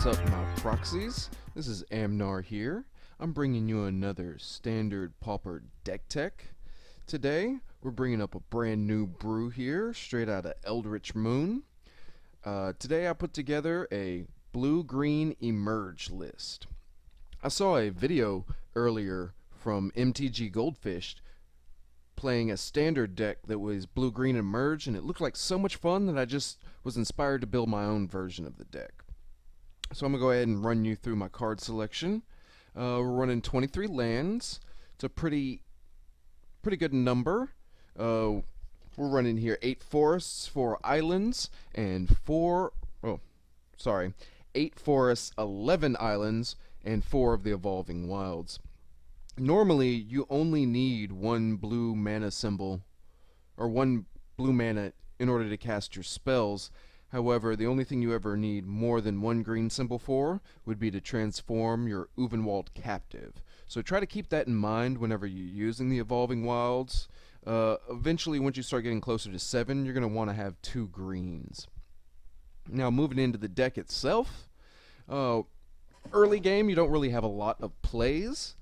What's up, my proxies? This is Amnar here. I'm bringing you another standard Pauper deck tech. Today, we're bringing up a brand new brew here, straight out of Eldritch Moon. Today I put together a blue-green emerge list. I saw a video earlier from MtgGoldfish playing a standard deck that was blue-green emerge, and it looked like so much fun that I just was inspired to build my own version of the deck. So I'm going to go ahead and run you through my card selection. We're running 23 lands. It's a pretty good number. We're running here 8 forests, 4 islands, and 8 forests, 11 islands, and 4 of the evolving wilds. Normally, you only need one blue mana symbol, or one blue mana in order to cast your spells. However, the only thing you ever need more than one green symbol for would be to transform your Uvenwald captive. So try to keep that in mind whenever you're using the evolving wilds. Eventually, once you start getting closer to 7, you're going to want to have 2 greens. Now, moving into the deck itself, early game, you don't really have a lot of plays.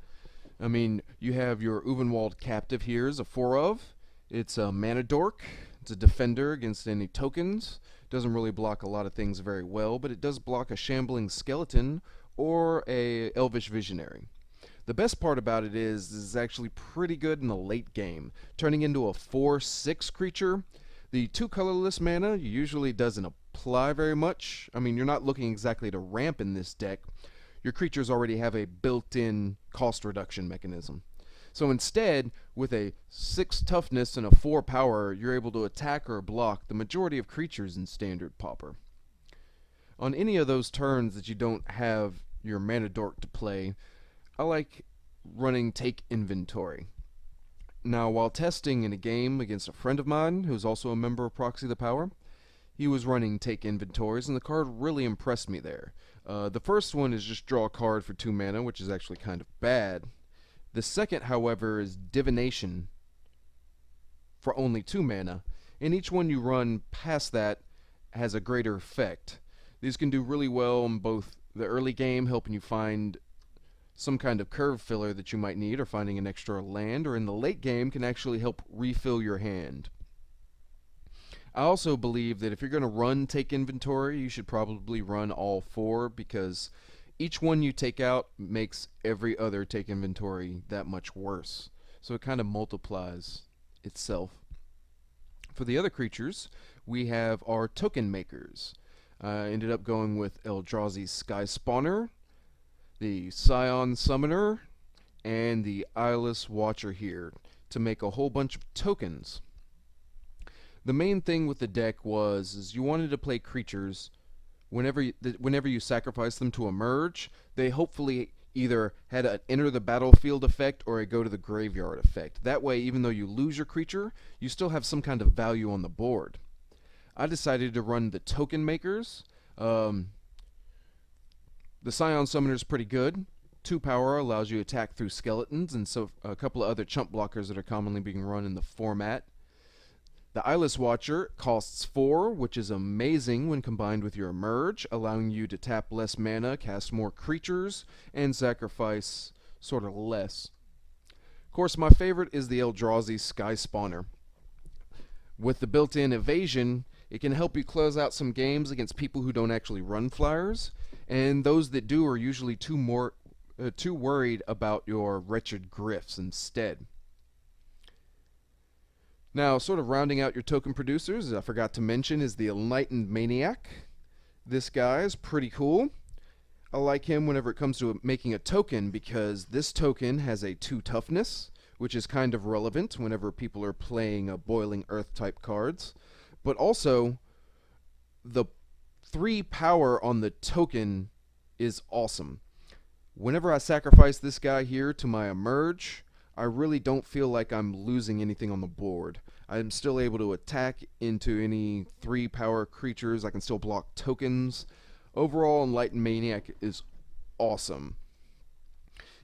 I mean, you have your Uvenwald captive here is a 4 of. It's a mana dork. It's a defender against any tokens. Doesn't really block a lot of things very well, but it does block a shambling skeleton or a elvish visionary. The best part about it is it's actually pretty good in the late game. Turning into a 4/6 creature, the 2 colorless mana usually doesn't apply very much. I mean, you're not looking exactly to ramp in this deck. Your creatures already have a built-in cost reduction mechanism. So instead, with a 6 toughness and a 4 power, you're able to attack or block the majority of creatures in standard Pauper. On any of those turns that you don't have your mana dork to play, I like running Take Inventory. Now, while testing in a game against a friend of mine who's also a member of Proxy the Power, he was running Take Inventories, and the card really impressed me there. The first one is just draw a card for 2 mana, which is actually kind of bad. The second, however, is Divination for only 2 mana, and each one you run past that has a greater effect. These can do really well in both the early game, helping you find some kind of curve filler that you might need, or finding an extra land, or in the late game can actually help refill your hand. I also believe that if you're going to run Take Inventory, you should probably run all 4, because each one you take out makes every other Take Inventory that much worse. So it kind of multiplies itself. For the other creatures, we have our token makers. I ended up going with Eldrazi's Sky Spawner, the Scion Summoner, and the Eyeless Watcher here to make a whole bunch of tokens. The main thing with the deck is you wanted to play creatures whenever you sacrifice them to emerge. They hopefully either had an enter the battlefield effect or a go to the graveyard effect. That way, even though you lose your creature, you still have some kind of value on the board. I decided to run the token makers. The Scion Summoner is pretty good. 2 power allows you to attack through skeletons, and so a couple of other chump blockers that are commonly being run in the format. The Eyeless Watcher costs 4, which is amazing when combined with your Emerge, allowing you to tap less mana, cast more creatures, and sacrifice sort of less. Of course, my favorite is the Eldrazi Sky Spawner. With the built-in evasion, it can help you close out some games against people who don't actually run flyers, and those that do are usually too worried about your wretched Gryphs instead. Now, sort of rounding out your token producers, I forgot to mention, is the Enlightened Maniac. This guy is pretty cool. I like him whenever it comes to making a token, because this token has a 2 toughness, which is kind of relevant whenever people are playing Boiling Earth type cards. But also, the 3 power on the token is awesome. Whenever I sacrifice this guy here to my Emerge, I really don't feel like I'm losing anything on the board. I'm still able to attack into any 3 power creatures. I can still block tokens. Overall, Enlightened Maniac is awesome.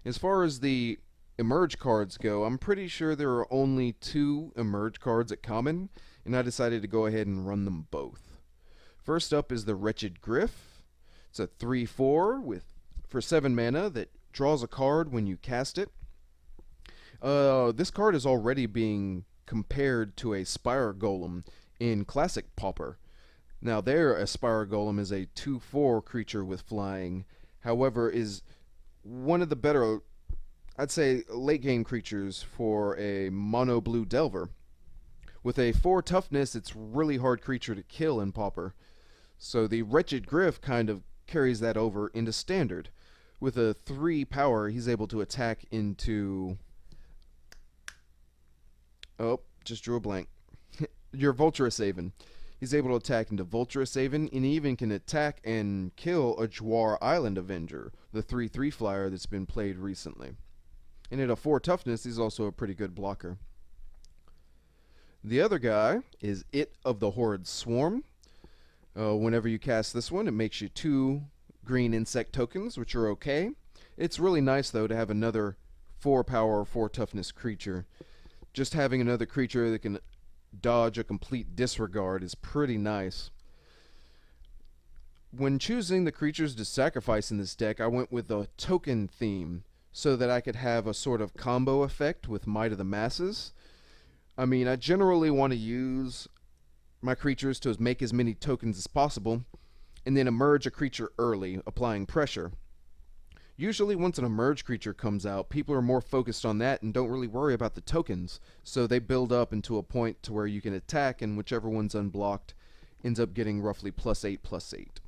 As far as the Emerge cards go, I'm pretty sure there are only 2 Emerge cards at common, and I decided to go ahead and run them both. First up is the Wretched Gryph. It's a 3/4 for 7 mana that draws a card when you cast it. This card is already being compared to a Spire Golem in Classic Pauper. Now there, a Spire Golem is a 2/4 creature with flying, however is one of the better, I'd say, late game creatures for a mono blue Delver. With a 4 toughness, it's really hard creature to kill in Pauper. So the Wretched Griff kind of carries that over into Standard. With a 3 power, he's able to attack into... Oh, just drew a blank. Your Vulturous Haven. He's able to attack into Vulturous Haven, and he even can attack and kill a Jwar Island Avenger, the 3/3 flyer that's been played recently. And at a 4 toughness, he's also a pretty good blocker. The other guy is It of the Horrid Swarm. Whenever you cast this one, it makes you 2 green insect tokens, which are okay. It's really nice, though, to have another 4 power or 4 toughness creature. Just having another creature that can dodge a complete disregard is pretty nice. When choosing the creatures to sacrifice in this deck, I went with a token theme so that I could have a sort of combo effect with Might of the Masses. I mean, I generally want to use my creatures to make as many tokens as possible and then emerge a creature early, applying pressure. Usually once an emerge creature comes out, people are more focused on that and don't really worry about the tokens, so they build up into a point to where you can attack, and whichever one's unblocked ends up getting roughly +8/+8.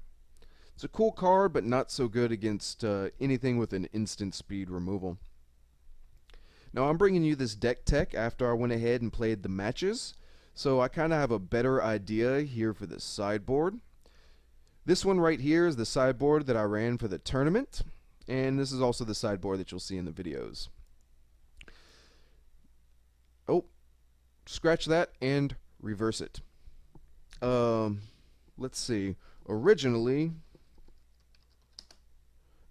It's a cool card, but not so good against anything with an instant speed removal. Now I'm bringing you this deck tech after I went ahead and played the matches, so I kind of have a better idea here for the sideboard. This one right here is the sideboard that I ran for the tournament. And this is also the sideboard that you'll see in the videos. Oh, scratch that and reverse it. Let's see. Originally,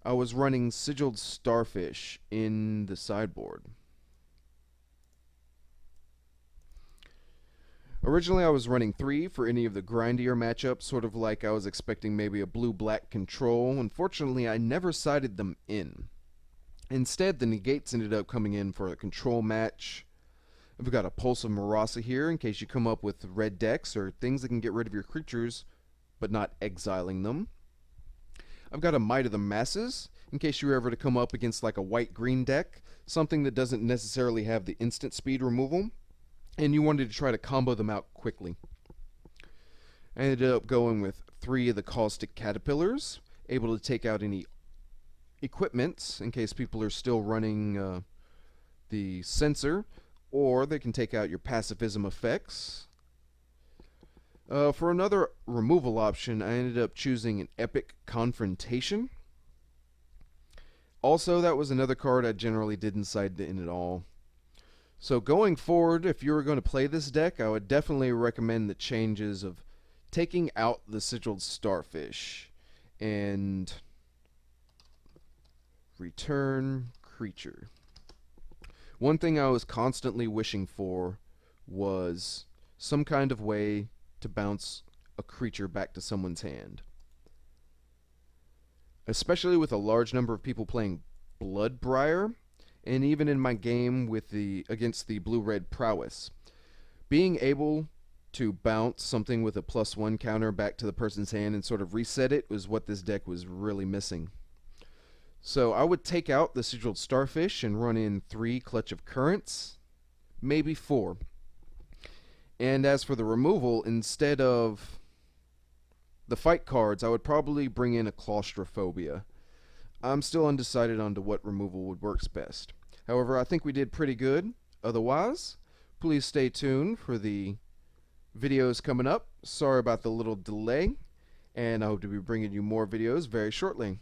I was running Sigiled Starfish in the sideboard. Originally, I was running 3 for any of the grindier matchups, sort of like I was expecting maybe a blue-black control. Unfortunately, I never sided them in. Instead, the negates ended up coming in for a control match. I've got a Pulse of Marasa here in case you come up with red decks or things that can get rid of your creatures, but not exiling them. I've got a Might of the Masses in case you're ever to come up against like a white-green deck, something that doesn't necessarily have the instant speed removal, and you wanted to try to combo them out quickly. I ended up going with 3 of the Caustic Caterpillars, able to take out any equipments in case people are still running the Censor, or they can take out your Pacifism effects. For another removal option, I ended up choosing an Epic Confrontation. Also, that was another card I generally didn't side in at all. So going forward, if you were going to play this deck, I would definitely recommend the changes of taking out the Sigiled Starfish and return creature. One thing I was constantly wishing for was some kind of way to bounce a creature back to someone's hand. Especially with a large number of people playing Bloodbriar, and even in my game with against the blue-red Prowess. Being able to bounce something with a +1 counter back to the person's hand and sort of reset it was what this deck was really missing. So I would take out the Sigiled Starfish and run in 3 Clutch of Currents, maybe 4. And as for the removal, instead of the fight cards, I would probably bring in a Claustrophobia. I'm still undecided on to what removal would work best. However, I think we did pretty good. Otherwise, please stay tuned for the videos coming up. Sorry about the little delay, and I hope to be bringing you more videos very shortly.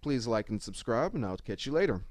Please like and subscribe, and I'll catch you later.